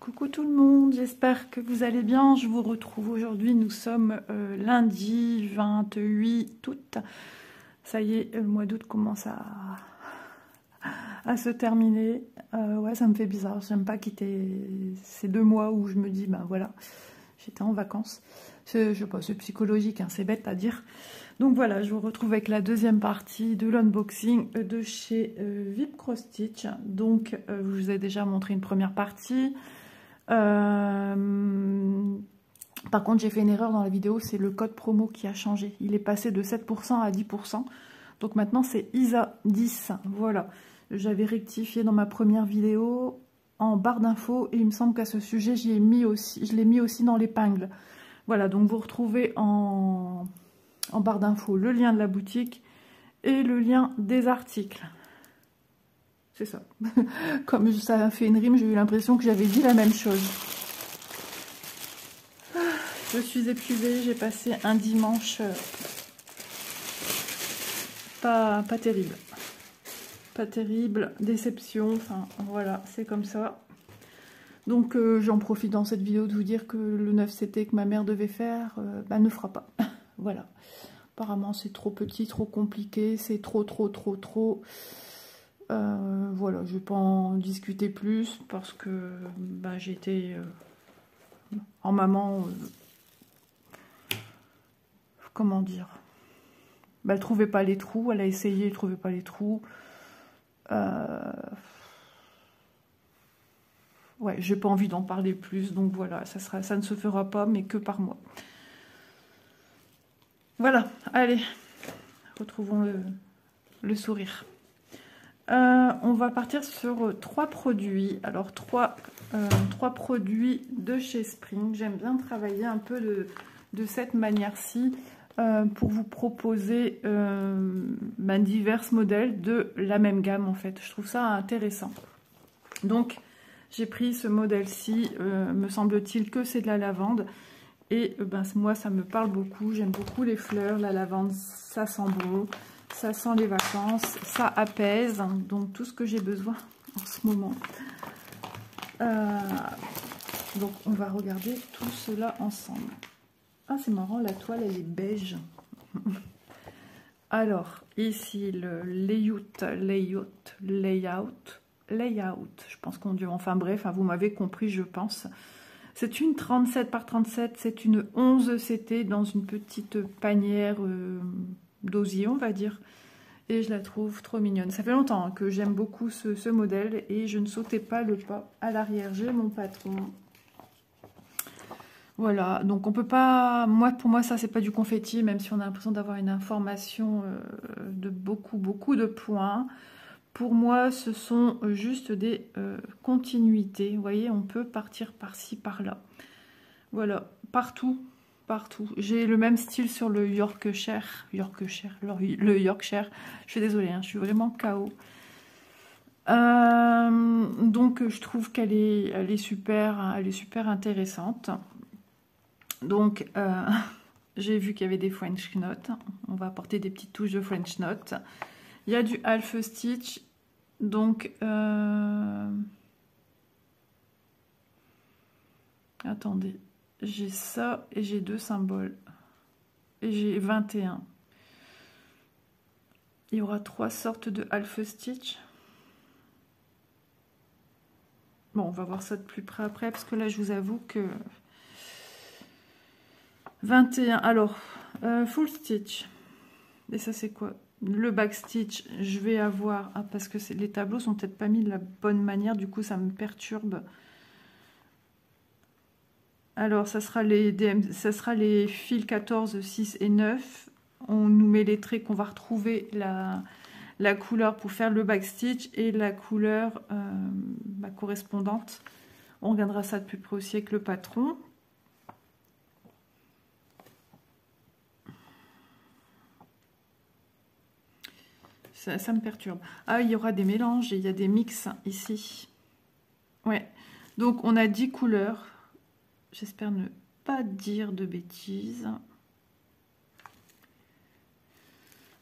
Coucou tout le monde, j'espère que vous allez bien. Je vous retrouve aujourd'hui, nous sommes lundi 28 août. Ça y est, le mois d'août commence à se terminer. Ouais, ça me fait bizarre, j'aime pas quitter ces 2 mois où je me dis, ben voilà, j'étais en vacances. Je sais pas, c'est psychologique, hein, c'est bête à dire. Donc voilà, je vous retrouve avec la deuxième partie de l'unboxing de chez VIP Cross Stitch. Donc, je vous ai déjà montré une première partie. Par contre, j'ai fait une erreur dans la vidéo, c'est le code promo qui a changé. Il est passé de 7% à 10%. Donc maintenant, c'est ISA 10. Voilà. J'avais rectifié dans ma première vidéo en barre d'infos et il me semble qu'à ce sujet, je l'ai mis aussi dans l'épingle. Voilà, donc vous retrouvez en barre d'infos le lien de la boutique et le lien des articles. C'est ça. Comme ça a fait une rime, j'ai eu l'impression que j'avais dit la même chose. Je suis épuisée, j'ai passé un dimanche pas terrible. Pas terrible, déception, enfin voilà, c'est comme ça. Donc j'en profite dans cette vidéo de vous dire que le 9CT que ma mère devait faire, ne fera pas. Voilà. Apparemment c'est trop petit, trop compliqué, c'est trop. Voilà, je vais pas en discuter plus parce que j'ai été en maman, comment dire, elle trouvait pas les trous, elle a essayé, elle trouvait pas les trous. Ouais, j'ai pas envie d'en parler plus, donc voilà, ça ne se fera pas, mais que par moi. Voilà, allez, retrouvons le sourire. On va partir sur 3 produits. Alors 3 produits de chez Spring. J'aime bien travailler un peu de cette manière-ci pour vous proposer divers modèles de la même gamme en fait. Je trouve ça intéressant. Donc j'ai pris ce modèle-ci, me semble-t-il que c'est de la lavande. Et moi ça me parle beaucoup, j'aime beaucoup les fleurs, la lavande, ça sent bon. Ça sent les vacances, ça apaise, donc tout ce que j'ai besoin en ce moment. Donc on va regarder tout cela ensemble. Ah c'est marrant, la toile elle est beige. Alors ici le layout, je pense qu'on dit, enfin bref, vous m'avez compris je pense. C'est une 37 par 37, c'est une 11 CT dans une petite panière d'osier on va dire, et je la trouve trop mignonne. Ça fait longtemps que j'aime beaucoup ce modèle et je ne sautais pas le pas à l'arrière. J'ai mon patron, voilà, donc on peut pas, pour moi ça c'est pas du confetti, même si on a l'impression d'avoir une information de beaucoup de points. Pour moi ce sont juste des continuités, vous voyez, on peut partir par-ci par-là, voilà, partout. J'ai le même style sur le Yorkshire. Le Yorkshire. Je suis désolée, hein, je suis vraiment KO. Donc je trouve qu'elle est super intéressante. Donc j'ai vu qu'il y avait des French notes. On va apporter des petites touches de French notes. Il y a du half stitch. Donc attendez. J'ai ça et j'ai 2 symboles. Et j'ai 21. Il y aura 3 sortes de half stitch. Bon, on va voir ça de plus près après, parce que là, je vous avoue que... 21. Alors, full stitch. Et ça, c'est quoi? Le back stitch, je vais avoir... Ah, parce que les tableaux sont peut-être pas mis de la bonne manière, du coup, ça me perturbe. Alors, ça sera les fils 14, 6 et 9. On nous met les traits qu'on va retrouver la couleur pour faire le back stitch et la couleur correspondante. On regardera ça de plus près aussi avec le patron. Ça me perturbe. Ah, il y aura des mélanges, il y a des mix ici. Ouais, donc on a 10 couleurs. J'espère ne pas dire de bêtises.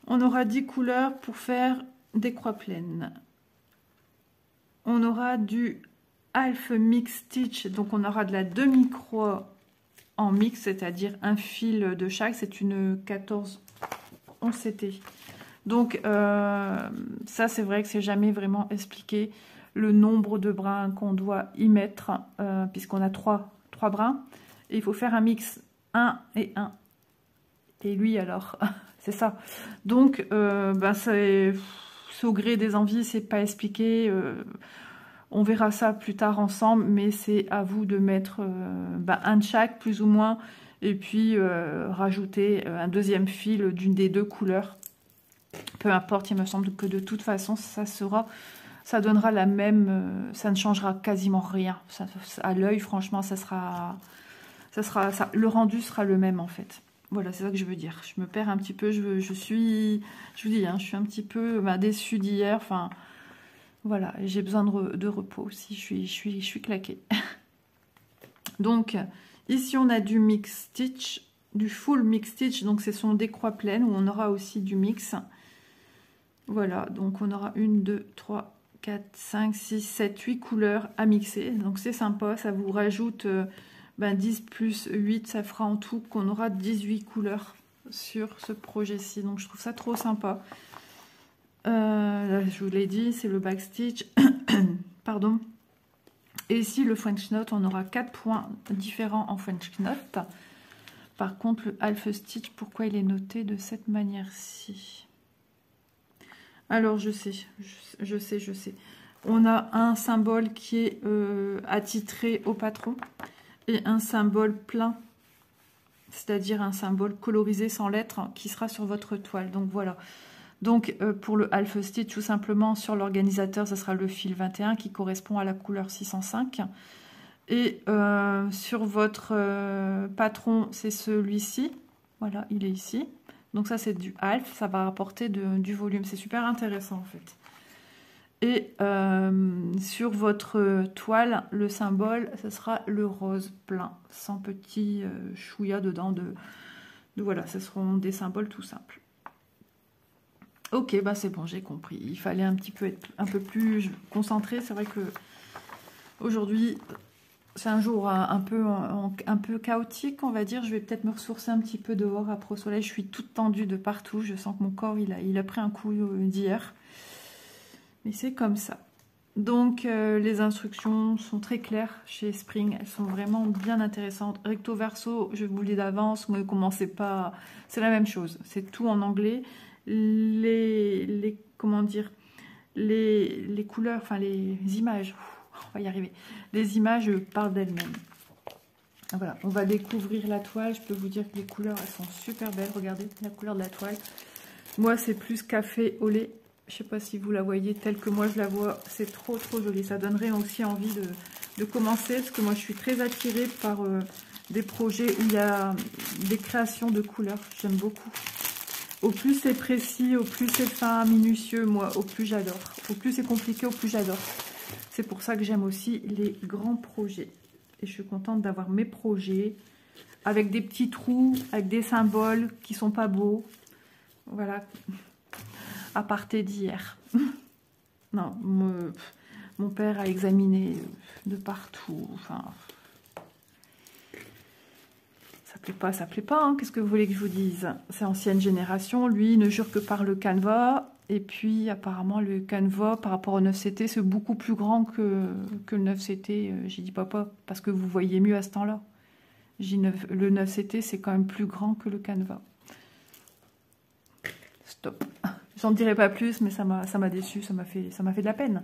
On aura 10 couleurs pour faire des croix pleines. On aura du Half Mix Stitch. Donc on aura de la demi-croix en mix, c'est-à-dire un fil de chaque. C'est une 14 11 CT. Donc ça c'est vrai que c'est jamais vraiment expliqué le nombre de brins qu'on doit y mettre, puisqu'on a trois brins. Et il faut faire un mix 1 et 1. Et lui alors, c'est ça. Donc c'est au gré des envies, c'est pas expliqué. On verra ça plus tard ensemble, mais c'est à vous de mettre un de chaque plus ou moins, et puis rajouter un deuxième fil d'une des deux couleurs. Peu importe, il me semble que de toute façon, ça donnera la même, ça ne changera quasiment rien. À l'œil, franchement, le rendu sera le même en fait. Voilà, c'est ça que je veux dire. Je me perds un petit peu, je vous dis, hein, je suis un petit peu déçue d'hier. Enfin, voilà, j'ai besoin de repos aussi. Je suis claquée. Donc, ici, on a du mix stitch, du full mix stitch. Donc, ce sont des croix pleines où on aura aussi du mix. Voilà, donc on aura 1, 2, 3, 4, 5, 6, 7, 8 couleurs à mixer. Donc, c'est sympa. Ça vous rajoute 10 plus 8. Ça fera en tout qu'on aura 18 couleurs sur ce projet-ci. Donc, je trouve ça trop sympa. Là, je vous l'ai dit, c'est le backstitch. Pardon. Et ici, le French knot, on aura 4 points différents en French knot. Par contre, le half stitch, pourquoi il est noté de cette manière-ci? Alors, je sais. On a un symbole qui est attitré au patron et un symbole plein, c'est-à-dire un symbole colorisé sans lettres qui sera sur votre toile. Donc, voilà. Donc, pour le half stitch, tout simplement, sur l'organisateur, ce sera le fil 21 qui correspond à la couleur 605. Et sur votre patron, c'est celui-ci. Voilà, il est ici. Donc ça, c'est du half. Ça va apporter du volume. C'est super intéressant, en fait. Et sur votre toile, le symbole, ce sera le rose plein, sans petit chouïa dedans. Voilà, ce seront des symboles tout simples. Ok, c'est bon, j'ai compris. Il fallait un petit peu être un peu plus concentré. C'est vrai que aujourd'hui, c'est un jour un peu chaotique, on va dire. Je vais peut-être me ressourcer un petit peu dehors après au soleil. Je suis toute tendue de partout. Je sens que mon corps, il a pris un coup d'hier. Mais c'est comme ça. Donc, les instructions sont très claires chez Spring. Elles sont vraiment bien intéressantes. Recto verso, je vous le dis d'avance, ne commencez pas. C'est la même chose. C'est tout en anglais. Comment dire, les couleurs, enfin les images, on va y arriver. Les images parlent d'elles-mêmes. Voilà, on va découvrir la toile. Je peux vous dire que les couleurs, elles sont super belles. Regardez la couleur de la toile. Moi, c'est plus café au lait. Je ne sais pas si vous la voyez telle que moi je la vois. C'est trop joli. Ça donnerait aussi envie de commencer, parce que moi, je suis très attirée par des projets où il y a des créations de couleurs. J'aime beaucoup. Au plus c'est précis, au plus c'est fin, minutieux, moi, au plus j'adore. Au plus c'est compliqué, au plus j'adore. C'est pour ça que j'aime aussi les grands projets. Et je suis contente d'avoir mes projets avec des petits trous, avec des symboles qui sont pas beaux. Voilà. À partir d'hier. Non, mon père a examiné de partout. Enfin... Ça plaît pas, hein. Qu'est-ce que vous voulez que je vous dise? C'est ancienne génération, lui, il ne jure que par le Canva, et puis apparemment le Canva par rapport au 9CT, c'est beaucoup plus grand que le 9CT. J'ai dit papa, parce que vous voyez mieux à ce temps-là. Le 9CT, c'est quand même plus grand que le Canva. Stop. J'en dirai pas plus, mais ça m'a déçu, ça m'a fait de la peine.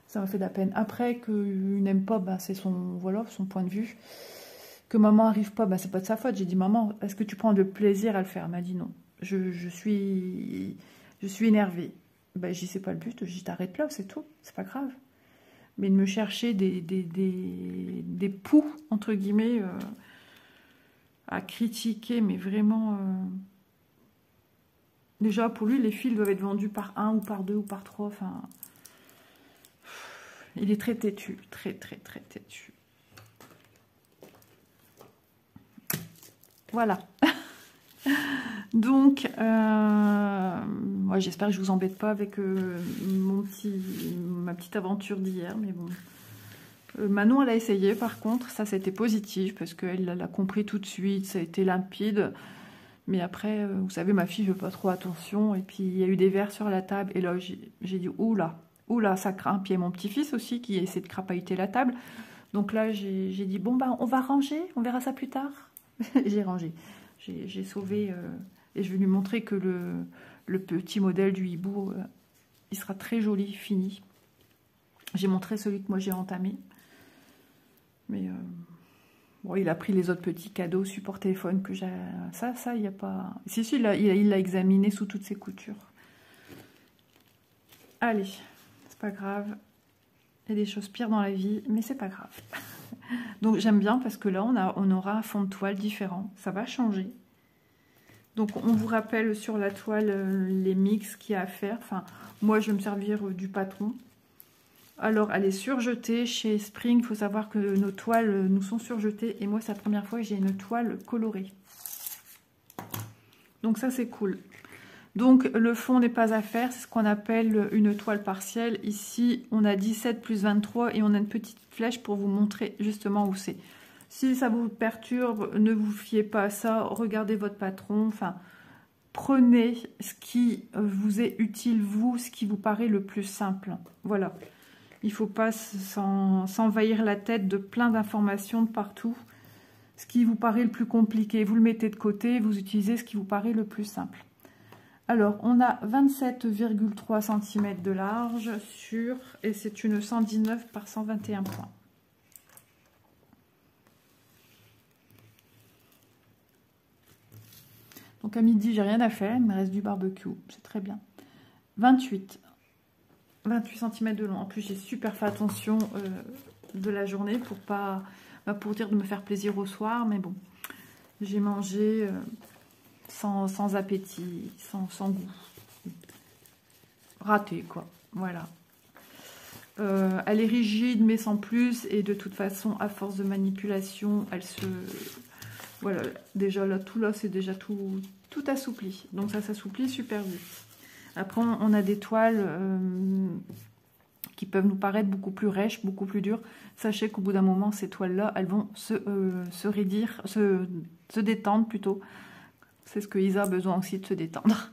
Ça m'a fait de la peine. Après, qu'il n'aime pas, c'est son point de vue. Que maman arrive pas, c'est pas de sa faute. J'ai dit, maman, est-ce que tu prends de plaisir à le faire? Elle m'a dit non. Je suis énervée. J'ai dit, c'est pas le but. J'ai dit, t'arrêtes là, c'est tout. C'est pas grave. Mais de me chercher des poux, entre guillemets, à critiquer, mais vraiment... Déjà, pour lui, les fils doivent être vendus par 1 ou par 2 ou par 3. Enfin, il est très têtu. Très têtu. Voilà. Donc, moi, j'espère que je vous embête pas avec ma petite aventure d'hier, mais bon, Manon, elle a essayé, par contre, ça c'était positif, parce qu'elle l'a compris tout de suite, ça a été limpide. Mais après, vous savez, ma fille, je ne fais pas trop attention. Et puis, il y a eu des verres sur la table. Et là, j'ai dit, oula, oula, ça craint. Puis, il y a mon petit-fils aussi qui essaie de crapahuter la table. Donc là, j'ai dit, bon, bah, on va ranger, on verra ça plus tard. J'ai rangé. J'ai sauvé. Et je vais lui montrer que le petit modèle du hibou, il sera très joli, fini. J'ai montré celui que moi j'ai entamé. Mais bon, il a pris les autres petits cadeaux, support téléphone que j'ai. Ça, il n'y a pas. Si, il l'a examiné sous toutes ses coutures. Allez, c'est pas grave. Il y a des choses pires dans la vie, mais c'est pas grave. Donc j'aime bien parce que là, on aura un fond de toile différent. Ça va changer. Donc on vous rappelle sur la toile les mix qu'il y a à faire. Enfin, moi, je vais me servir du patron. Alors, elle est surjetée chez Spring. Il faut savoir que nos toiles nous sont surjetées. Et moi, c'est la première fois que j'ai une toile colorée. Donc ça, c'est cool. Donc, le fond n'est pas à faire. C'est ce qu'on appelle une toile partielle. Ici, on a 17 plus 23 et on a une petite flèche pour vous montrer justement où c'est. Si ça vous perturbe, ne vous fiez pas à ça. Regardez votre patron. Enfin, prenez ce qui vous est utile, vous, ce qui vous paraît le plus simple. Voilà. Il ne faut pas s'envahir la tête de plein d'informations de partout. Ce qui vous paraît le plus compliqué, vous le mettez de côté, vous utilisez ce qui vous paraît le plus simple. Alors, on a 27,3 cm de large sur, et c'est une 119 par 121 points. Donc à midi, j'ai rien à faire, il me reste du barbecue, c'est très bien. 28 cm de long. En plus, j'ai super fait attention de la journée pour pas, pour dire de me faire plaisir au soir. Mais bon, j'ai mangé sans appétit, sans goût. Raté, quoi. Voilà. Elle est rigide, mais sans plus. Et de toute façon, à force de manipulation, elle se... Voilà, déjà là, c'est déjà tout assoupli. Donc ça s'assouplit super vite. Après, on a des toiles qui peuvent nous paraître beaucoup plus rêches, beaucoup plus dures. Sachez qu'au bout d'un moment, ces toiles-là, elles vont se raidir, se détendre plutôt. C'est ce que Isa a besoin aussi, de se détendre.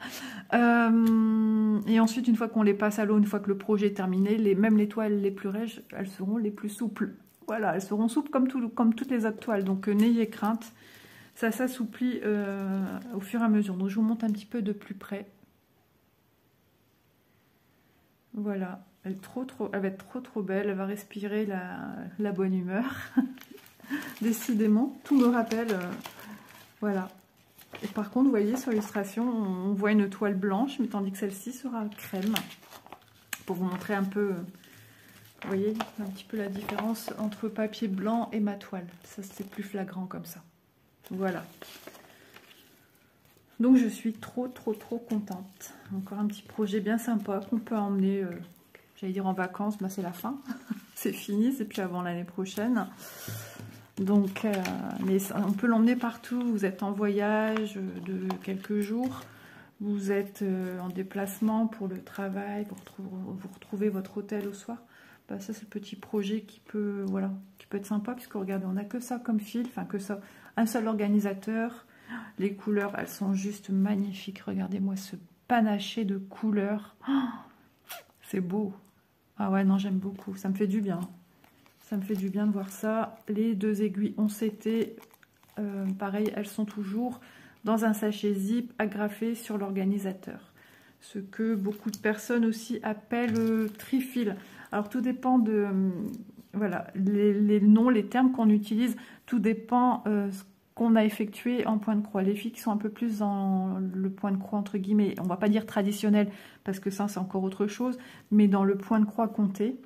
Et ensuite, une fois qu'on les passe à l'eau, une fois que le projet est terminé, même les toiles les plus rêches, elles seront les plus souples. Voilà, elles seront souples comme toutes les autres toiles. Donc, n'ayez crainte. Ça s'assouplit au fur et à mesure. Donc, je vous montre un petit peu de plus près. Voilà, elle va être trop belle, elle va respirer la bonne humeur. Décidément, tout me rappelle, voilà. Et par contre, vous voyez sur l'illustration, on voit une toile blanche, mais tandis que celle-ci sera crème. Pour vous montrer un peu, vous voyez, un petit peu la différence entre papier blanc et ma toile. Ça, c'est plus flagrant comme ça. Voilà. Donc je suis trop contente. Encore un petit projet bien sympa qu'on peut emmener, j'allais dire en vacances, bah c'est la fin. C'est fini, c'est plus avant l'année prochaine. Donc, mais on peut l'emmener partout. Vous êtes en voyage de quelques jours, vous êtes en déplacement pour le travail, vous retrouvez votre hôtel au soir. Bah, ça c'est le petit projet qui peut, voilà, qui peut être sympa, puisque regardez, on n'a que ça comme fil, enfin que ça, un seul organisateur. Les couleurs, elles sont juste magnifiques. Regardez-moi ce panaché de couleurs. Oh, c'est beau. Ah ouais, non, j'aime beaucoup. Ça me fait du bien. Ça me fait du bien de voir ça. Les deux aiguilles ont été, pareil, elles sont toujours dans un sachet zip agrafé sur l'organisateur. Ce que beaucoup de personnes aussi appellent trifil. Alors, tout dépend de... voilà, les noms, les termes qu'on utilise. Tout dépend... qu'on a effectué en point de croix. Les filles qui sont un peu plus dans le point de croix, entre guillemets, on va pas dire traditionnel, parce que ça, c'est encore autre chose, mais dans le point de croix compté,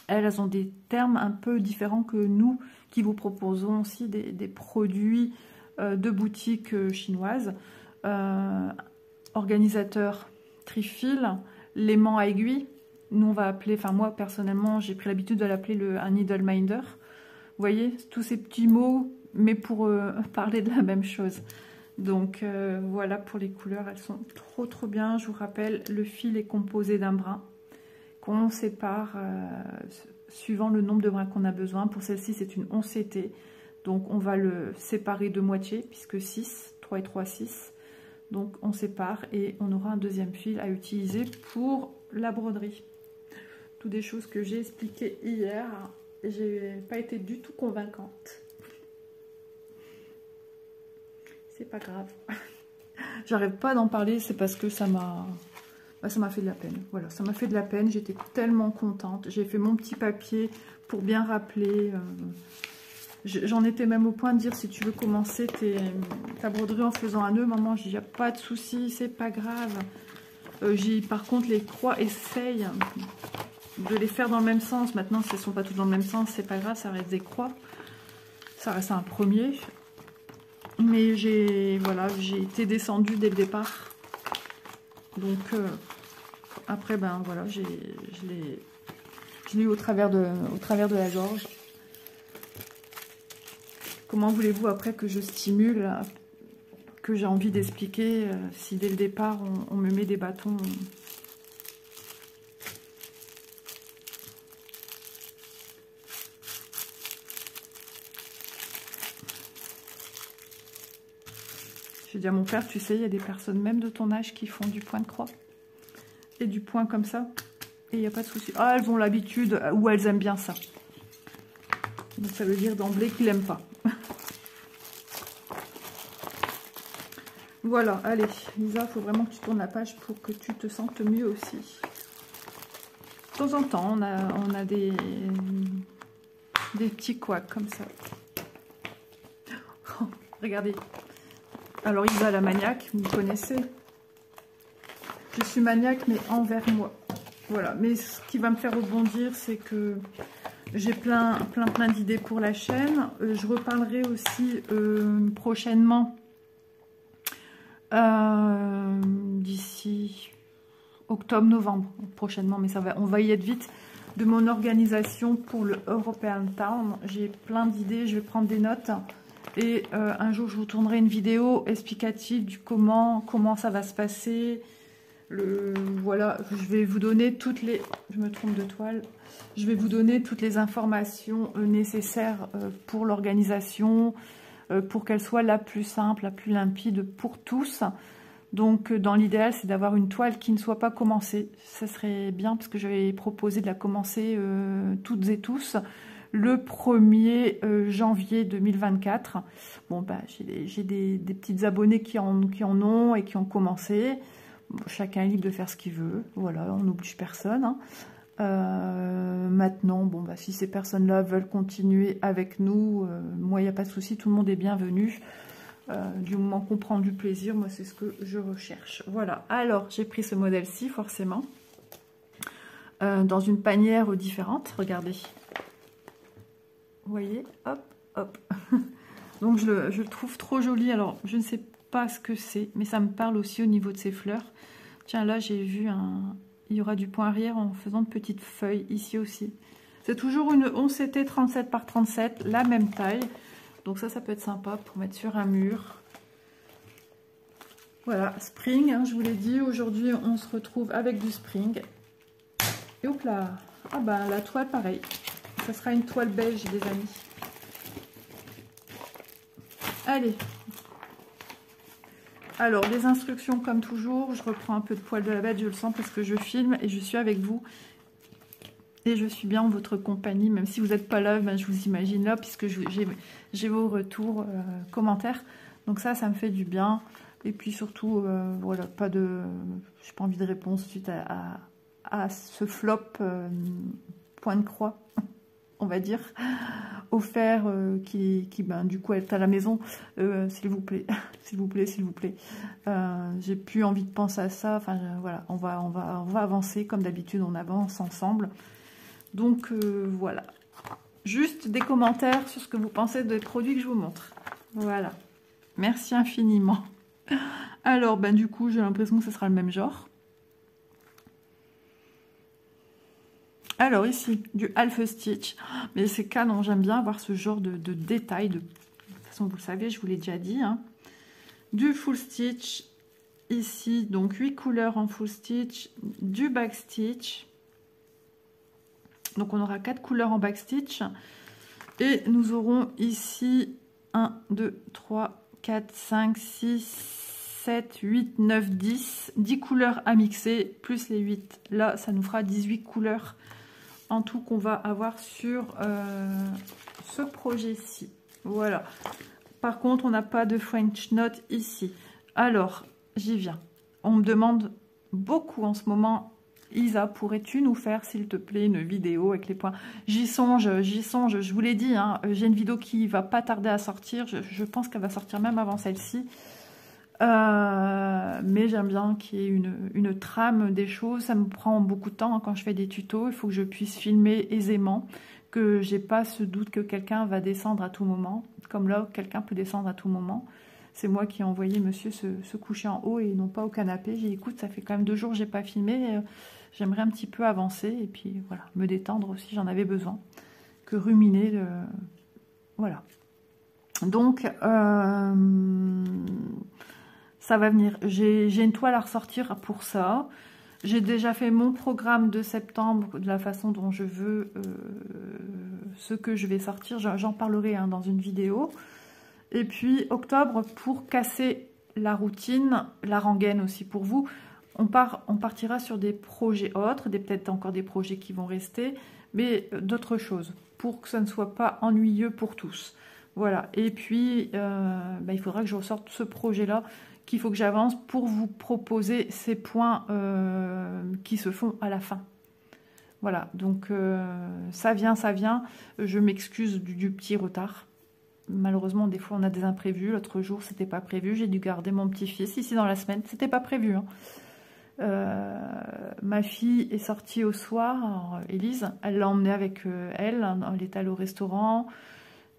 elles ont des termes un peu différents que nous, qui vous proposons aussi des produits de boutiques chinoises. Organisateur trifil, l'aimant à aiguille, nous on va appeler, enfin moi personnellement, j'ai pris l'habitude de l'appeler un needle minder. Vous voyez, tous ces petits mots, mais pour parler de la même chose. Donc voilà pour les couleurs, elles sont trop bien. Je vous rappelle, le fil est composé d'un brin qu'on sépare suivant le nombre de brins qu'on a besoin. Pour celle-ci, c'est une 11 CT. Donc, on va le séparer de moitié, puisque 6, 3 et 3, 6. Donc, on sépare et on aura un deuxième fil à utiliser pour la broderie. Toutes des choses que j'ai expliquées hier. J'ai pas été du tout convaincante. C'est pas grave. J'arrête pas d'en parler, c'est parce que ça m'a fait de la peine. Voilà, ça m'a fait de la peine. J'étais tellement contente. J'ai fait mon petit papier pour bien rappeler. J'en étais même au point de dire, si tu veux commencer ta broderie en faisant un nœud, maman, je dis, il n'y a pas de souci, c'est pas grave. Par contre, les croix, essaye de les faire dans le même sens. Maintenant, si elles ne sont pas toutes dans le même sens, c'est pas grave, ça reste des croix. Ça reste un premier. Mais voilà, j'ai été descendue dès le départ. Donc, après, ben voilà, je l'ai eu au travers de la gorge. Comment voulez-vous après que je stimule, que j'ai envie d'expliquer, si dès le départ, on me met des bâtons... J'ai dit à mon père, tu sais, il y a des personnes même de ton âge qui font du point de croix. Et du point comme ça. Et il n'y a pas de souci. Ah, elles ont l'habitude ou elles aiment bien ça. Donc ça veut dire d'emblée qu'ils n'aiment pas. Voilà, allez. Lisa, il faut vraiment que tu tournes la page pour que tu te sentes mieux aussi. De temps en temps, on a des petits couacs comme ça. Oh, regardez. Alors Isa la maniaque, vous connaissez. Je suis maniaque mais envers moi. Voilà, mais ce qui va me faire rebondir, c'est que j'ai plein d'idées pour la chaîne. Je reparlerai aussi prochainement, d'ici octobre-novembre, prochainement, mais on va y être vite, de mon organisation pour le European Town. J'ai plein d'idées, je vais prendre des notes. Et un jour, je vous tournerai une vidéo explicative du comment ça va se passer. Voilà, je vais vous donner toutes les... Je me trompe de toile. Je vais vous donner toutes les informations nécessaires pour l'organisation, pour qu'elle soit la plus simple, la plus limpide pour tous. Donc, dans l'idéal, c'est d'avoir une toile qui ne soit pas commencée. Ça serait bien, parce que j'avais proposé de la commencer toutes et tous le 1er janvier 2024. Bon, bah, j'ai des petites abonnées qui en ont et qui ont commencé. Bon, chacun est libre de faire ce qu'il veut. Voilà, on n'oblige personne. Hein. Maintenant, bon, bah, si ces personnes-là veulent continuer avec nous, moi, il n'y a pas de souci, tout le monde est bienvenu. Du moment qu'on prend du plaisir, moi, c'est ce que je recherche. Voilà, alors, j'ai pris ce modèle-ci, forcément, dans une panière différente. Regardez. Vous voyez, hop, hop. Donc, je le trouve trop joli. Alors, je ne sais pas ce que c'est, mais ça me parle aussi au niveau de ces fleurs. Tiens, là, j'ai vu il y aura du point arrière en faisant de petites feuilles, ici aussi. C'est toujours une 11 CT 37 par 37, la même taille. Donc ça peut être sympa pour mettre sur un mur. Voilà, spring, hein, je vous l'ai dit. Aujourd'hui, on se retrouve avec du spring. Et hop là. Ah bah, la toile, pareil. Ça sera une toile beige, les amis. Allez. Alors, les instructions, comme toujours. Je reprends un peu de poil de la bête, je le sens parce que je filme et je suis avec vous. Et je suis bien en votre compagnie, même si vous n'êtes pas là, ben je vous imagine là, puisque j'ai vos retours, commentaires. Donc ça me fait du bien. Et puis surtout, voilà, j'ai pas envie de réponse suite à ce flop point de croix, on va dire, offert, qui ben, du coup est à la maison. S'il vous plaît, s'il vous plaît, s'il vous plaît. J'ai plus envie de penser à ça. Enfin, voilà, on va avancer comme d'habitude, on avance ensemble. Donc voilà, juste des commentaires sur ce que vous pensez des produits que je vous montre. Voilà, merci infiniment. Alors, ben du coup, j'ai l'impression que ce sera le même genre. Alors ici, du half stitch, mais c'est canon, j'aime bien avoir ce genre de détails. De toute façon, vous le savez, je vous l'ai déjà dit. Hein. Du full stitch, ici, donc 8 couleurs en full stitch, du back stitch. Donc on aura 4 couleurs en backstitch. Et nous aurons ici 1, 2, 3, 4, 5, 6, 7, 8, 9, 10. 10 couleurs à mixer, plus les 8. Là, ça nous fera 18 couleurs en tout qu'on va avoir sur ce projet-ci. Voilà. Par contre, on n'a pas de French note ici. Alors, j'y viens. On me demande beaucoup en ce moment, Isa, pourrais-tu nous faire, s'il te plaît, une vidéo avec les points? J'y songe, je vous l'ai dit, hein, j'ai une vidéo qui va pas tarder à sortir, je pense qu'elle va sortir même avant celle-ci. Mais j'aime bien qu'il y ait une trame des choses, ça me prend beaucoup de temps hein, quand je fais des tutos, il faut que je puisse filmer aisément, que j'ai pas ce doute que quelqu'un va descendre à tout moment, comme là, quelqu'un peut descendre à tout moment. C'est moi qui ai envoyé monsieur se coucher en haut et non pas au canapé. J'ai dit, écoute, ça fait quand même 2 jours que j'ai pas filmé. J'aimerais un petit peu avancer et puis voilà, me détendre aussi, j'en avais besoin. Que ruminer, voilà. Donc, ça va venir. J'ai une toile à ressortir pour ça. J'ai déjà fait mon programme de septembre de la façon dont je veux ce que je vais sortir. J'en parlerai hein, dans une vidéo. Et puis octobre, pour casser la routine, la rengaine aussi pour vous, on partira sur des projets autres, peut-être encore des projets qui vont rester, mais d'autres choses, pour que ça ne soit pas ennuyeux pour tous. Voilà, et puis il faudra que je ressorte ce projet-là, qu'il faut que j'avance pour vous proposer ces points qui se font à la fin. Voilà, donc ça vient, je m'excuse du petit retard. Malheureusement, des fois, on a des imprévus. L'autre jour, c'était pas prévu. J'ai dû garder mon petit-fils ici dans la semaine. C'était pas prévu. Hein. Ma fille est sortie au soir. Alors, Élise, elle l'a emmenée avec elle. Elle est allée au restaurant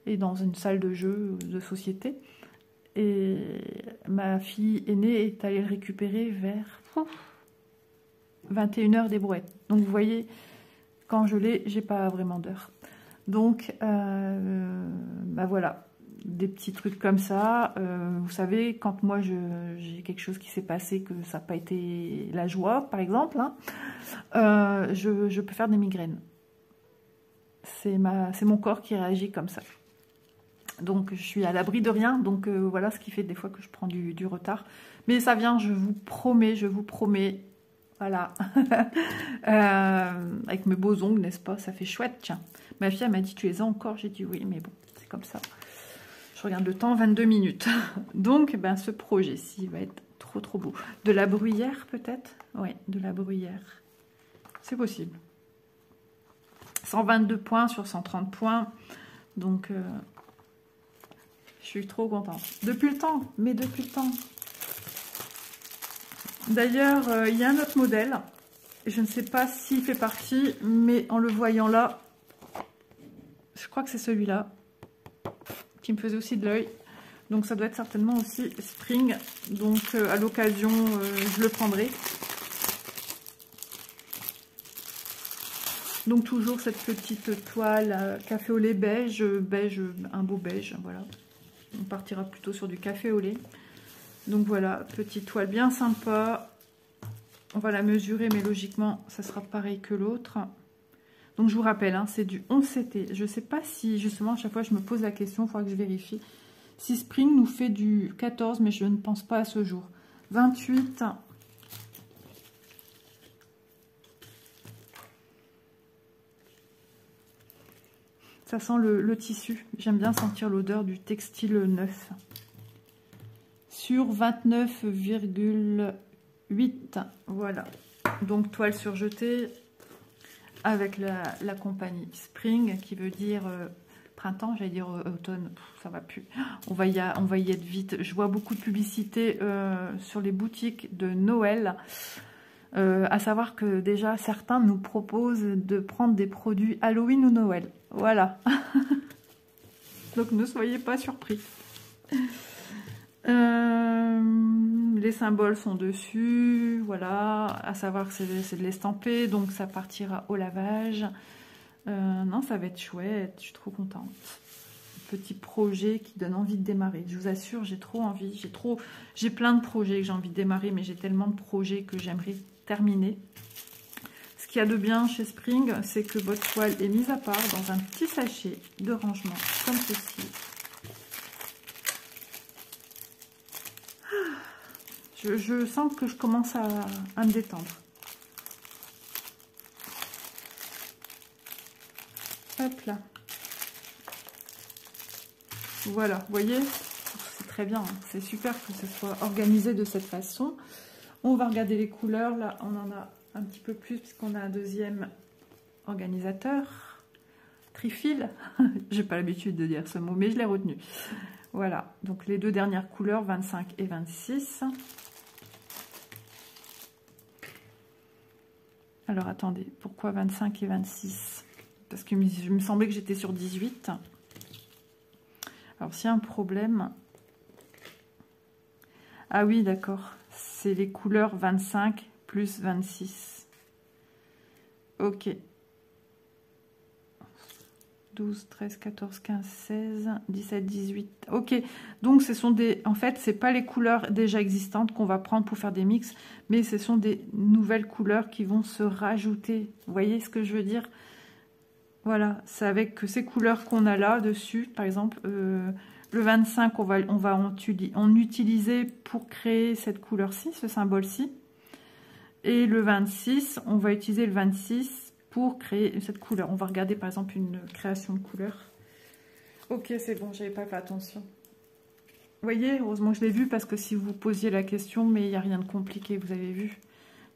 et dans une salle de jeu de société. Et ma fille aînée est allée le récupérer vers 21 h des brouettes. Donc, vous voyez, quand je l'ai, j'ai pas vraiment d'heure. Donc, voilà, des petits trucs comme ça. Vous savez, quand moi, j'ai quelque chose qui s'est passé, que ça n'a pas été la joie, par exemple, hein, je peux faire des migraines. C'est mon corps qui réagit comme ça. Donc, je suis à l'abri de rien. Donc, voilà ce qui fait des fois que je prends du retard. Mais ça vient, je vous promets. Voilà. Avec mes beaux ongles, n'est-ce pas? Ça fait chouette, tiens. Ma fille, elle m'a dit, tu les as encore? J'ai dit oui, mais bon, c'est comme ça. Je regarde le temps, 22 minutes. Donc, ce projet-ci va être trop beau. De la bruyère, peut-être? Oui, de la bruyère. C'est possible. 122 points sur 130 points. Donc, je suis trop contente. Depuis le temps. D'ailleurs, il y a un autre modèle. Je ne sais pas s'il fait partie, mais en le voyant là, je crois que c'est celui-là qui me faisait aussi de l'œil. Donc ça doit être certainement aussi Spring. Donc à l'occasion, je le prendrai. Donc toujours cette petite toile café au lait beige, un beau beige, voilà. On partira plutôt sur du café au lait. Donc voilà, petite toile bien sympa. On va la mesurer, mais logiquement, ça sera pareil que l'autre. Donc je vous rappelle, hein, c'est du 11 CT. Je ne sais pas si, justement, à chaque fois je me pose la question, il faudra que je vérifie. Si Spring nous fait du 14, mais je ne pense pas à ce jour. 28. Ça sent le tissu. J'aime bien sentir l'odeur du textile neuf. Sur 29,8. Voilà. Donc toile surjetée avec la compagnie Spring, qui veut dire printemps, j'allais dire automne, ça va plus. On va y être vite. Je vois beaucoup de publicité sur les boutiques de Noël. À savoir que déjà certains nous proposent de prendre des produits Halloween ou Noël. Voilà. Donc ne soyez pas surpris. Les symboles sont dessus. Voilà. À savoir que c'est de l'estampé. Donc ça partira au lavage. Non, ça va être chouette. Je suis trop contente. Petit projet qui donne envie de démarrer. Je vous assure, j'ai trop envie. J'ai plein de projets que j'ai envie de démarrer. Mais j'ai tellement de projets que j'aimerais terminer. Ce qu'il y a de bien chez Spring, c'est que votre toile est mise à part dans un petit sachet de rangement, comme ceci. Je sens que je commence à me détendre. Hop là. Voilà, vous voyez, c'est très bien, hein. C'est super que ce soit organisé de cette façon. On va regarder les couleurs, là on en a un petit peu plus puisqu'on a un deuxième organisateur. Trifil, j'ai pas l'habitude de dire ce mot, mais je l'ai retenu. Voilà, donc les deux dernières couleurs, 25 et 26. Alors attendez, pourquoi 25 et 26? Parce que je me semblait que j'étais sur 18. Alors s'il y a un problème... Ah oui, d'accord. C'est les couleurs 25 plus 26. Ok. 12, 13, 14, 15, 16, 17, 18. Ok. Donc ce sont des... En fait, c'est pas les couleurs déjà existantes qu'on va prendre pour faire des mix, mais ce sont des nouvelles couleurs qui vont se rajouter. Vous voyez ce que je veux dire? Voilà, c'est avec ces couleurs qu'on a là dessus, par exemple, le 25, on va en utiliser pour créer cette couleur-ci, ce symbole-ci. Et le 26, on va utiliser le 26 pour créer cette couleur. On va regarder par exemple une création de couleur. Ok, c'est bon, j'avais pas fait attention. Vous voyez, heureusement que je l'ai vu parce que si vous posiez la question, mais il n'y a rien de compliqué, vous avez vu.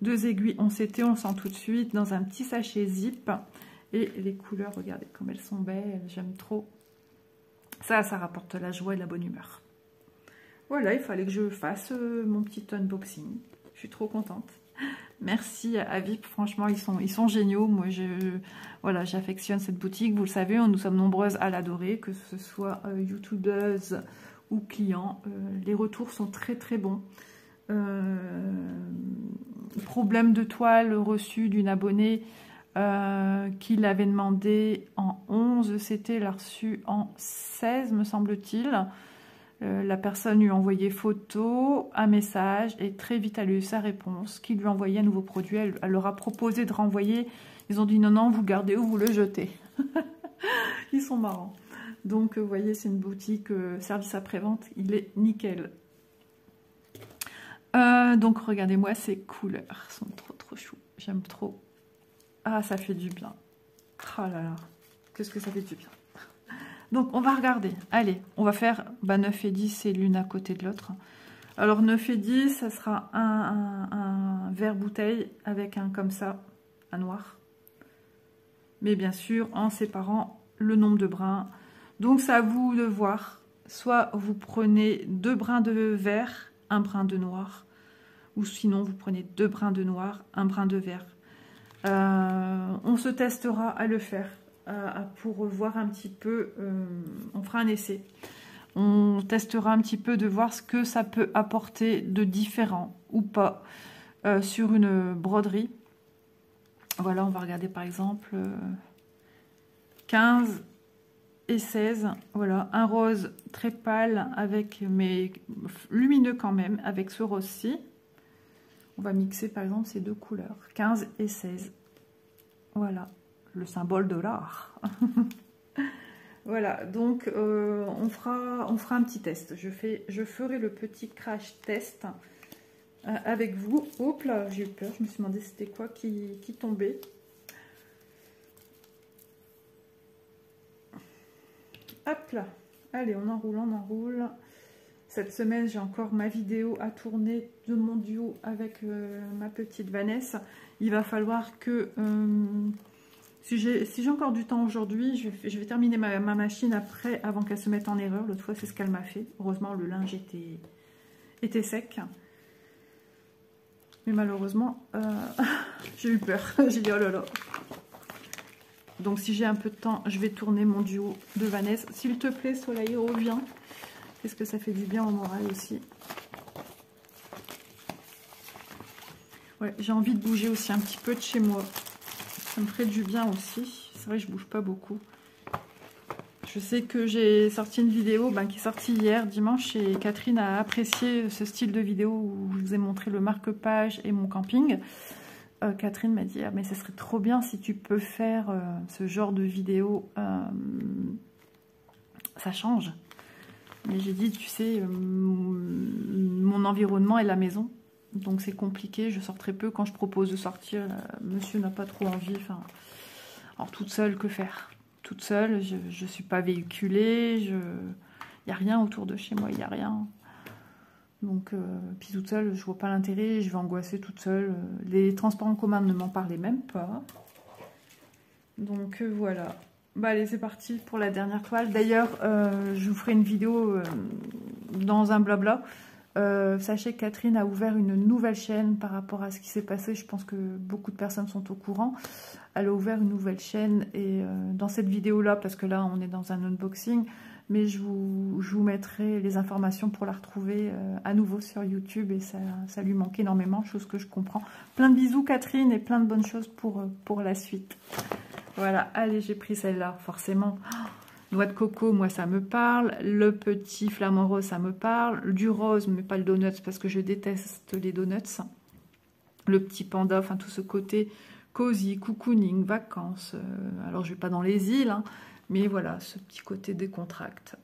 2 aiguilles, on sait tout de suite dans un petit sachet zip. Et les couleurs, regardez comme elles sont belles, j'aime trop. Ça rapporte la joie et la bonne humeur. Voilà, il fallait que je fasse mon petit unboxing. Je suis trop contente. Merci à VIP, franchement, ils sont géniaux. Moi, voilà, j'affectionne cette boutique. Vous le savez, nous sommes nombreuses à l'adorer, que ce soit youtubeuses ou clients. Les retours sont très très bons. Problème de toile reçu d'une abonnée qui l'avait demandé en 11, c'était l'a reçu en 16, me semble-t-il. La personne lui a envoyé photo, un message, et très vite elle a eu sa réponse, qui lui a envoyé un nouveau produit. Elle leur a proposé de renvoyer. Ils ont dit non, non, vous gardez ou vous le jetez. Ils sont marrants. Donc, vous voyez, c'est une boutique service après-vente. Il est nickel. Donc, regardez-moi, ces couleurs sont trop, trop chou. J'aime trop. Ah, ça fait du bien. Oh là là, qu'est-ce que ça fait du bien. Donc, on va regarder. Allez, on va faire 9 et 10, c'est l'une à côté de l'autre. Alors, 9 et 10, ça sera un verre bouteille avec un comme ça, un noir. Mais bien sûr, en séparant le nombre de brins. Donc, c'est à vous de voir. Soit vous prenez 2 brins de vert, 1 brin de noir. Ou sinon, vous prenez 2 brins de noir, 1 brin de vert. On se testera à le faire. Pour voir un petit peu, on fera un essai. On testera un petit peu de voir ce que ça peut apporter de différent ou pas sur une broderie. Voilà, on va regarder par exemple 15 et 16. Voilà, un rose très pâle avec, mais lumineux quand même, avec ce rose-ci. On va mixer par exemple ces deux couleurs, 15 et 16. Voilà. Le symbole de l'art. Voilà, donc on fera un petit test. Je ferai le petit crash test avec vous. Hop là, j'ai eu peur, je me suis demandé c'était quoi qui tombait. Hop là, allez, on enroule, on enroule. Cette semaine, j'ai encore ma vidéo à tourner de mon duo avec ma petite Vanessa. Il va falloir que... Si j'ai encore du temps aujourd'hui, je vais terminer ma machine après, avant qu'elle se mette en erreur. L'autre fois, c'est ce qu'elle m'a fait. Heureusement, le linge était sec. Mais malheureusement, j'ai eu peur. J'ai dit, oh là là. Donc, si j'ai un peu de temps, je vais tourner mon duo de Vanessa. S'il te plaît, Soleil, reviens. Qu'est-ce que ça fait du bien au moral aussi. Ouais, j'ai envie de bouger aussi un petit peu de chez moi. Ça me ferait du bien aussi. C'est vrai que je bouge pas beaucoup. Je sais que j'ai sorti une vidéo qui est sortie hier, dimanche, et Catherine a apprécié ce style de vidéo où je vous ai montré le marque-page et mon camping. Catherine m'a dit, ah, mais ce serait trop bien si tu peux faire ce genre de vidéo, ça change. Mais j'ai dit, tu sais, mon environnement est la maison, donc c'est compliqué, je sors très peu. Quand je propose de sortir, monsieur n'a pas trop envie. Enfin, alors toute seule, que faire? Toute seule, je ne suis pas véhiculée, il n'y a rien autour de chez moi, il n'y a rien. Donc, puis toute seule, je vois pas l'intérêt, je vais angoisser toute seule. Les transports en commun ne m'en parlaient même pas. Donc voilà. Bah allez, c'est parti pour la dernière toile. D'ailleurs, je vous ferai une vidéo dans un blabla. Sachez que Catherine a ouvert une nouvelle chaîne par rapport à ce qui s'est passé. Je pense que beaucoup de personnes sont au courant. Elle a ouvert une nouvelle chaîne et dans cette vidéo-là, parce que là, on est dans un unboxing, mais je vous mettrai les informations pour la retrouver à nouveau sur YouTube et ça lui manque énormément, chose que je comprends. Plein de bisous Catherine et plein de bonnes choses pour la suite. Voilà, allez, j'ai pris celle-là, forcément. Noix de coco, moi, ça me parle. Le petit flamant rose, ça me parle. Du rose, mais pas le donut, parce que je déteste les donuts. Le petit panda, enfin, tout ce côté cosy, cocooning, vacances. Alors, je vais pas dans les îles, hein, mais voilà, ce petit côté décontracte.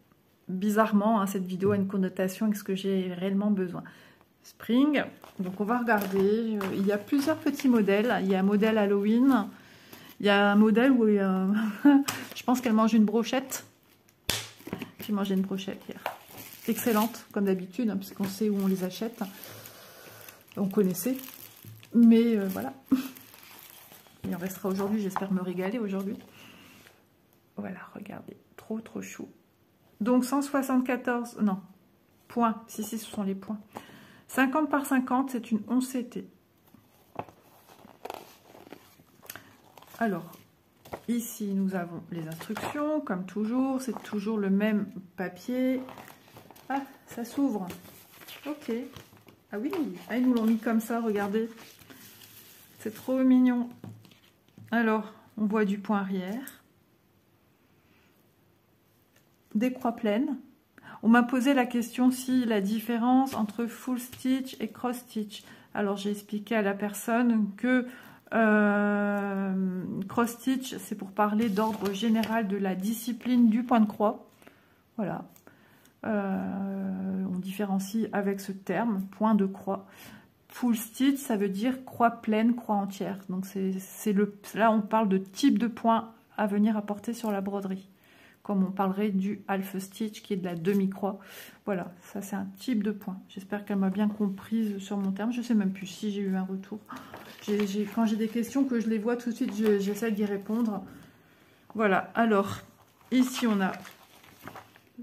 Bizarrement, hein, cette vidéo a une connotation avec ce que j'ai réellement besoin. Spring, donc on va regarder. Il y a plusieurs petits modèles. Il y a un modèle Halloween. Il y a un modèle où il y a... je pense qu'elle mange une brochette. J'ai mangé une brochette hier. Excellente, comme d'habitude, hein, puisqu'on sait où on les achète. On connaissait. Mais voilà. Il en restera aujourd'hui. J'espère me régaler aujourd'hui. Voilà, regardez. Trop, trop chou. Donc 174... Non. Points. Si, ce sont les points. 50 par 50, c'est une 11 CT. Alors, ici, nous avons les instructions, comme toujours. C'est toujours le même papier. Ah, ça s'ouvre. Ok. Ah oui, ah, ils nous l'ont mis comme ça, regardez. C'est trop mignon. Alors, on voit du point arrière. Des croix pleines. On m'a posé la question si la différence entre full stitch et cross stitch. Alors, j'ai expliqué à la personne que... cross stitch, c'est pour parler d'ordre général de la discipline du point de croix. Voilà. On différencie avec ce terme, point de croix. Full stitch, ça veut dire croix pleine, croix entière. Donc là, on parle de type de point à venir apporter sur la broderie. Comme on parlerait du half stitch, qui est de la demi-croix. Voilà, ça c'est un type de point. J'espère qu'elle m'a bien comprise sur mon terme. Je sais même plus si j'ai eu un retour. Quand j'ai des questions, que je les vois tout de suite, j'essaie d'y répondre. Voilà, alors, ici on a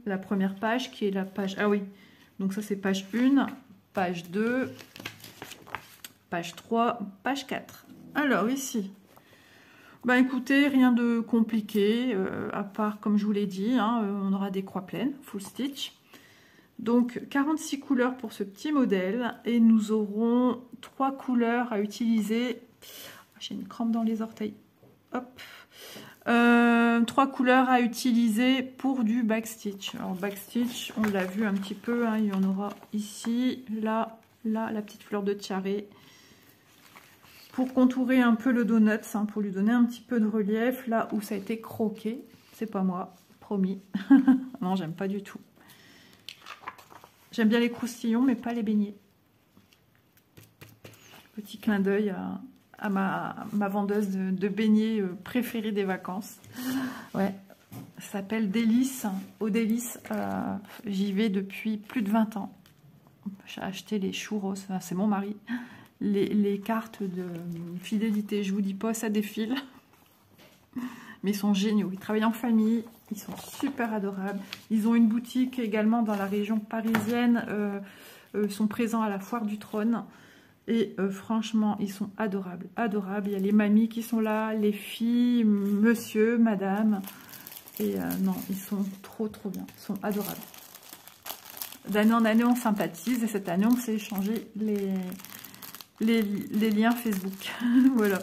la première page, qui est la page... Ah oui, donc ça c'est page 1, page 2, page 3, page 4. Alors ici, bah écoutez, rien de compliqué, à part, comme je vous l'ai dit, hein, on aura des croix pleines, full stitch. Donc 46 couleurs pour ce petit modèle et nous aurons 3 couleurs à utiliser. J'ai une crampe dans les orteils. Hop. 3 couleurs à utiliser pour du backstitch. Alors backstitch, on l'a vu un petit peu, hein, il y en aura ici, là, là, la petite fleur de tiare. Pour contourer un peu le donut, hein, pour lui donner un petit peu de relief, là où ça a été croqué. C'est pas moi, promis. Non, j'aime pas du tout. J'aime bien les croustillons, mais pas les beignets. Petit clin d'œil à ma vendeuse de beignets préférée des vacances. Ouais, ça s'appelle Délice. Au Délice, j'y vais depuis plus de 20 ans. J'ai acheté les churros, c'est mon mari. Les cartes de fidélité, je vous dis pas, ça défile. Mais ils sont géniaux, ils travaillent en famille, ils sont super adorables. Ils ont une boutique également dans la région parisienne, sont présents à la Foire du Trône. Et franchement, ils sont adorables, adorables. Il y a les mamies qui sont là, les filles, monsieur, madame. Et non, ils sont trop, trop bien, ils sont adorables. D'année en année, on sympathise et cette année, on s'est échangé les liens Facebook. Voilà.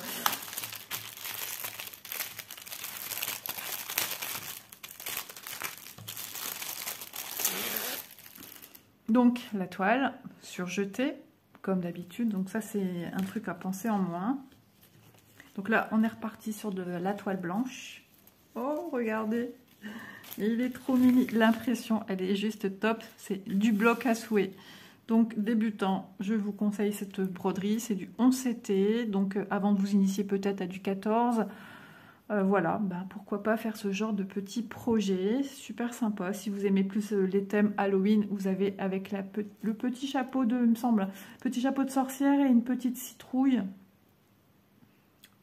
Donc la toile surjetée comme d'habitude, donc ça c'est un truc à penser en moins. Donc là, on est reparti sur de la toile blanche. Oh, regardez, il est trop mini. L'impression, elle est juste top. C'est du bloc à souhait. Donc, débutant, je vous conseille cette broderie. C'est du 11 CT. Donc, avant de vous initier peut-être à du 14, voilà, bah, pourquoi pas faire ce genre de petit projet. Super sympa. Si vous aimez plus les thèmes Halloween, vous avez avec le petit chapeau de, il me semble, petit chapeau de sorcière et une petite citrouille.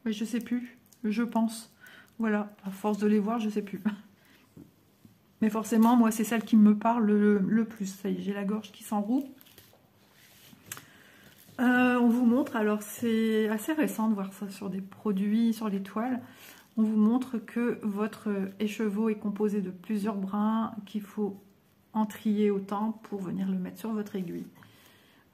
Mais je sais plus, je pense. Voilà, à force de les voir, je sais plus. Mais forcément, moi, c'est celle qui me parle le plus. Ça y est, j'ai la gorge qui s'enroule. On vous montre, alors c'est assez récent de voir ça sur des produits, sur les toiles. On vous montre que votre écheveau est composé de plusieurs brins, qu'il faut en trier autant pour venir le mettre sur votre aiguille.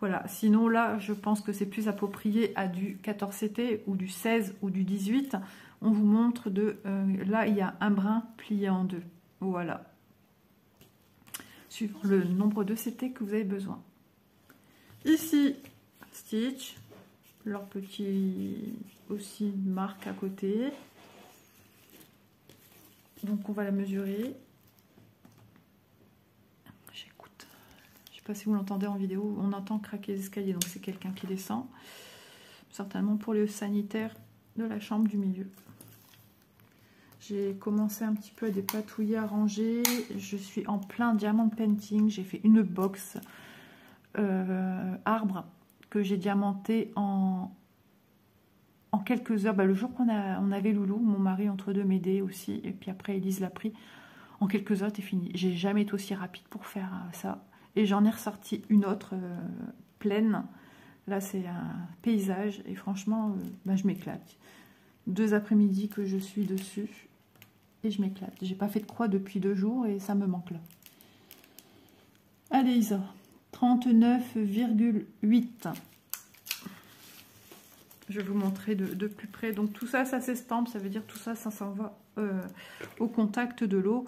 Voilà, sinon là, je pense que c'est plus approprié à du 14 CT ou du 16 ou du 18. On vous montre là, il y a un brin plié en deux. Voilà. Suivant le nombre de CT que vous avez besoin. Ici, Stitch, leur petit aussi marque à côté. Donc on va la mesurer. J'écoute. Je sais pas si vous l'entendez en vidéo. On entend craquer les escaliers, donc c'est quelqu'un qui descend. Certainement pour les sanitaires de la chambre du milieu. J'ai commencé un petit peu à dépatouiller, à ranger. Je suis en plein diamant painting. J'ai fait une box arbre que j'ai diamanté en quelques heures. Bah, le jour on avait Loulou, mon mari entre deux m'aidait aussi. Et puis après, Elise l'a pris. En quelques heures, c'est fini. J'ai jamais été aussi rapide pour faire ça. Et j'en ai ressorti une autre pleine. Là, c'est un paysage. Et franchement, bah, je m'éclate. 2 après-midi que je suis dessus. Et je m'éclate. J'ai pas fait de croix depuis 2 jours et ça me manque là. Allez, Isa. 39,8. Je vais vous montrer de plus près. Donc tout ça, ça s'estampe. Ça veut dire tout ça, ça s'en va au contact de l'eau.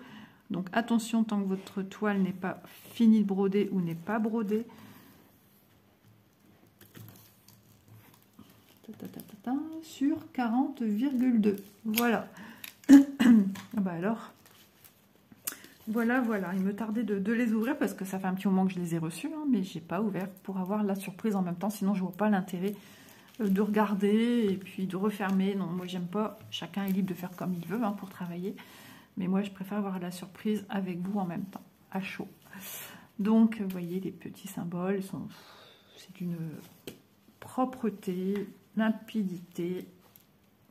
Donc attention, tant que votre toile n'est pas finie de broder ou n'est pas brodée. Sur 40,2. Voilà. Bah alors, voilà. Il me tardait de les ouvrir parce que ça fait un petit moment que je les ai reçus, hein, mais j'ai pas ouvert pour avoir la surprise en même temps. Sinon, je vois pas l'intérêt de regarder et puis de refermer. Non, moi j'aime pas. Chacun est libre de faire comme il veut hein, pour travailler. Mais moi, je préfère avoir la surprise avec vous en même temps, à chaud. Donc, vous voyez, les petits symboles, c'est d'une propreté, limpidité.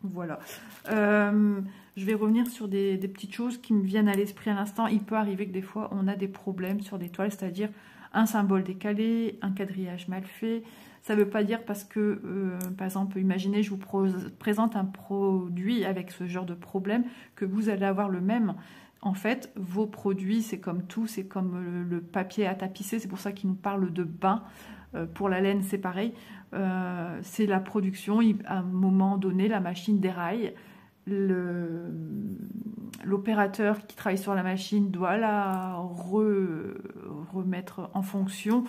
Voilà. Je vais revenir sur des petites choses qui me viennent à l'esprit à l'instant. Il peut arriver que des fois, on a des problèmes sur des toiles, c'est-à-dire un symbole décalé, un quadrillage mal fait. Ça ne veut pas dire parce que, par exemple, imaginez, je vous présente un produit avec ce genre de problème, que vous allez avoir le même. En fait, vos produits, c'est comme tout, c'est comme le papier à tapisser, c'est pour ça qu'il nous parle de bain. Pour la laine, c'est pareil. C'est la production. À un moment donné, la machine déraille. L'opérateur qui travaille sur la machine doit la remettre en fonction,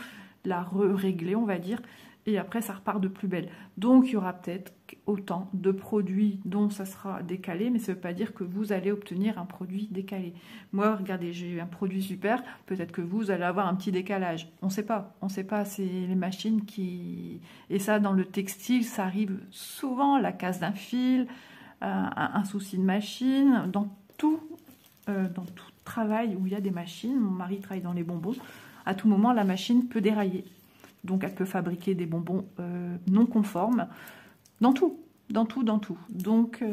la régler, on va dire. Et après, ça repart de plus belle. Donc, il y aura peut-être autant de produits dont ça sera décalé, mais ça ne veut pas dire que vous allez obtenir un produit décalé. Moi, regardez, j'ai eu un produit super, peut-être que vous allez avoir un petit décalage. On ne sait pas, c'est les machines qui... Et ça, dans le textile, ça arrive souvent, la casse d'un fil, un souci de machine, dans tout travail où il y a des machines. Mon mari travaille dans les bonbons, à tout moment, la machine peut dérailler. Donc, elle peut fabriquer des bonbons non conformes dans tout. Donc,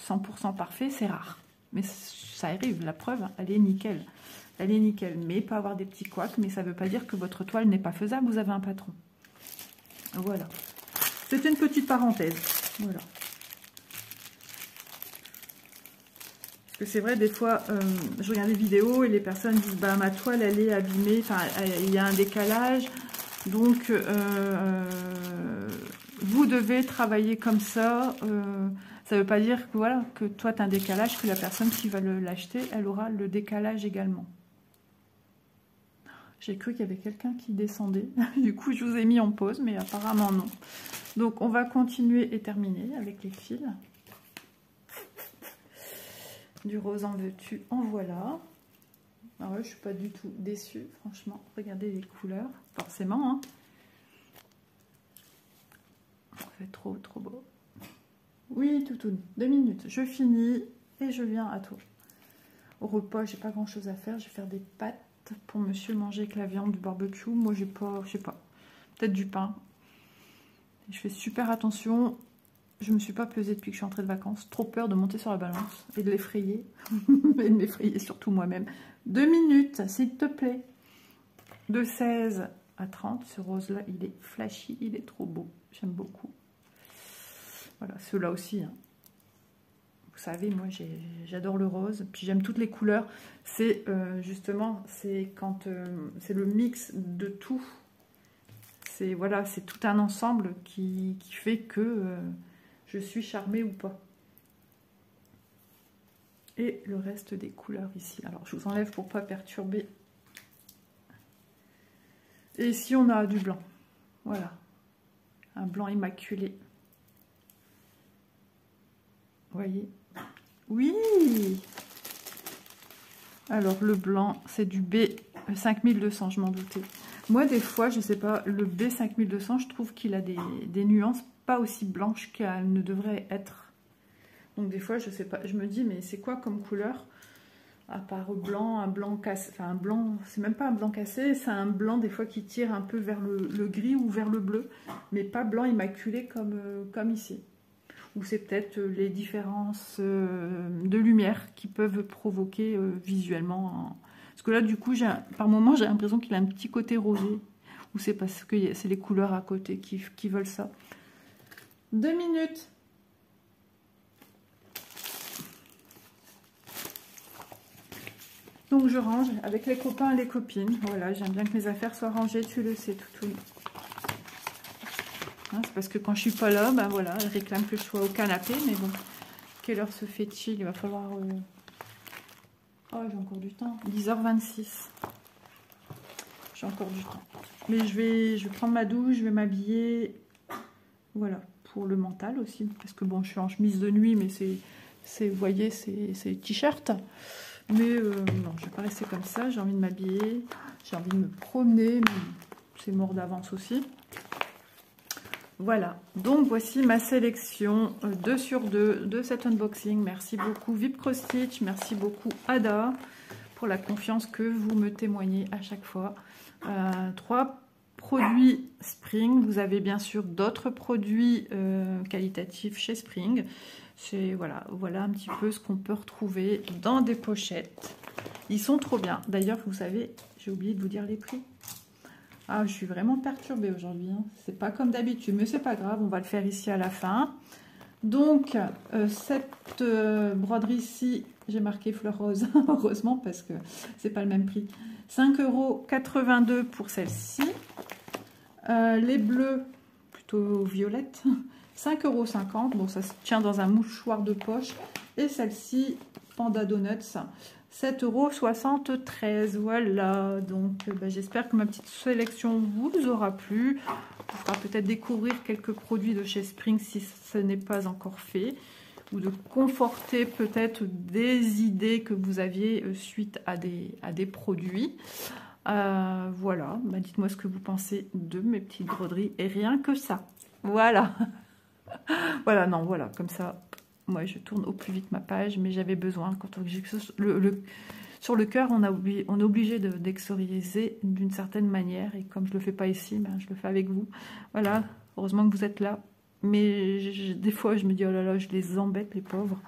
100% parfait, c'est rare. Mais ça arrive, la preuve, elle est nickel. Mais il peut avoir des petits couacs, mais ça ne veut pas dire que votre toile n'est pas faisable, vous avez un patron. Voilà. C'est une petite parenthèse. Voilà. Parce que c'est vrai, des fois, je regarde des vidéos et les personnes disent bah, ma toile, elle est abîmée, enfin, il y a un décalage. Donc, vous devez travailler comme ça. Ça ne veut pas dire que, voilà, que toi, tu as un décalage, que la personne qui va l'acheter, elle aura le décalage également. J'ai cru qu'il y avait quelqu'un qui descendait. Du coup, je vous ai mis en pause, mais apparemment non. Donc, on va continuer et terminer avec les fils. Du rose en veux-tu, en voilà. Ah ouais, je suis pas du tout déçue, franchement. Regardez les couleurs, forcément. Hein. C'est trop beau. Oui, toutoune, 2 minutes. Je finis et je viens à toi. Au repas, j'ai pas grand chose à faire. Je vais faire des pâtes pour monsieur manger avec la viande du barbecue. Moi, j'ai pas, je sais pas, peut-être du pain. Et je fais super attention. Je me suis pas pesée depuis que je suis entrée de vacances. Trop peur de monter sur la balance et de l'effrayer. Et de m'effrayer surtout moi-même. 2 minutes, s'il te plaît. De 16 à 30. Ce rose-là, il est flashy. Il est trop beau. J'aime beaucoup. Voilà, ceux-là aussi. Hein. Vous savez, moi, j'adore le rose. Puis j'aime toutes les couleurs. C'est justement, c'est quand c'est le mix de tout. C'est voilà, c'est tout un ensemble qui fait que je suis charmée ou pas. Et le reste des couleurs ici. Alors, je vous enlève pour pas perturber. Et ici, on a du blanc. Voilà. Un blanc immaculé. Vous voyez? Oui! Alors, le blanc, c'est du B5200, je m'en doutais. Moi, des fois, je sais pas, le B5200, je trouve qu'il a des nuances pas aussi blanches qu'elles ne devraient être. Donc, des fois, je sais pas, je me dis, mais c'est quoi comme couleur? À part blanc, un blanc cassé, enfin un blanc, c'est même pas un blanc cassé, c'est un blanc des fois qui tire un peu vers le gris ou vers le bleu, mais pas blanc immaculé comme ici. Ou c'est peut-être les différences de lumière qui peuvent provoquer visuellement. Parce que là, du coup, par moment, j'ai l'impression qu'il a un petit côté rosé. Ou c'est parce que c'est les couleurs à côté qui veulent ça. 2 minutes. Donc, je range avec les copains et les copines. Voilà, j'aime bien que mes affaires soient rangées, tu le sais, toutoune. Hein, c'est parce que quand je suis pas là, ben voilà, elle réclame que je sois au canapé, mais bon, quelle heure se fait-il? Il va falloir... Oh, j'ai encore du temps. 10h26. J'ai encore du temps. Mais je vais prendre ma douche, je vais m'habiller. Voilà, pour le mental aussi. Parce que bon, je suis en chemise de nuit, mais vous voyez, c'est t-shirt. Mais non, je vais pas rester comme ça. J'ai envie de m'habiller. J'ai envie de me promener. C'est mort d'avance aussi. Voilà, donc voici ma sélection 2 sur 2 de cet unboxing. Merci beaucoup Vip Cross Stitch, merci beaucoup Ada pour la confiance que vous me témoignez à chaque fois. 3 produits Spring, vous avez bien sûr d'autres produits qualitatifs chez Spring. Voilà un petit peu ce qu'on peut retrouver dans des pochettes. Ils sont trop bien. D'ailleurs, vous savez, j'ai oublié de vous dire les prix. Ah, je suis vraiment perturbée aujourd'hui. Hein. C'est pas comme d'habitude, mais c'est pas grave. On va le faire ici à la fin. Donc, cette broderie-ci, j'ai marqué fleur rose, heureusement, parce que c'est pas le même prix. 5,82 € pour celle-ci. Les bleus, plutôt violettes, 5,50 €. Bon, ça se tient dans un mouchoir de poche. Et celle-ci, Panda Donuts, 7,73 €. Voilà, donc j'espère que ma petite sélection vous aura plu. Vous fera peut-être découvrir quelques produits de chez Spring si ce n'est pas encore fait. Ou de conforter peut-être des idées que vous aviez suite à des produits. Voilà, dites-moi ce que vous pensez de mes petites broderies. Et rien que ça. Voilà. Voilà, non, voilà, comme ça... Moi, je tourne au plus vite ma page, mais j'avais besoin. Quand sur le cœur, on est obligé d'exoriser d'une certaine manière. Et comme je ne le fais pas ici, je le fais avec vous. Voilà, heureusement que vous êtes là. Mais des fois, je me dis, oh là là, je les embête, les pauvres.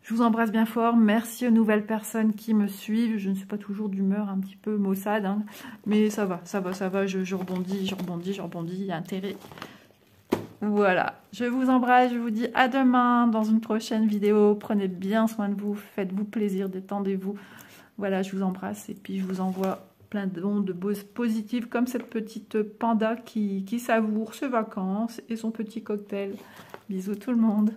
Je vous embrasse bien fort. Merci aux nouvelles personnes qui me suivent. Je ne suis pas toujours d'humeur un petit peu maussade. Hein, mais ça va. Je rebondis. Il y a intérêt. Voilà, je vous embrasse, je vous dis à demain dans une prochaine vidéo. Prenez bien soin de vous, faites-vous plaisir, détendez-vous. Voilà, je vous embrasse et puis je vous envoie plein d'ondes positives comme cette petite panda qui savoure ses vacances et son petit cocktail. Bisous tout le monde.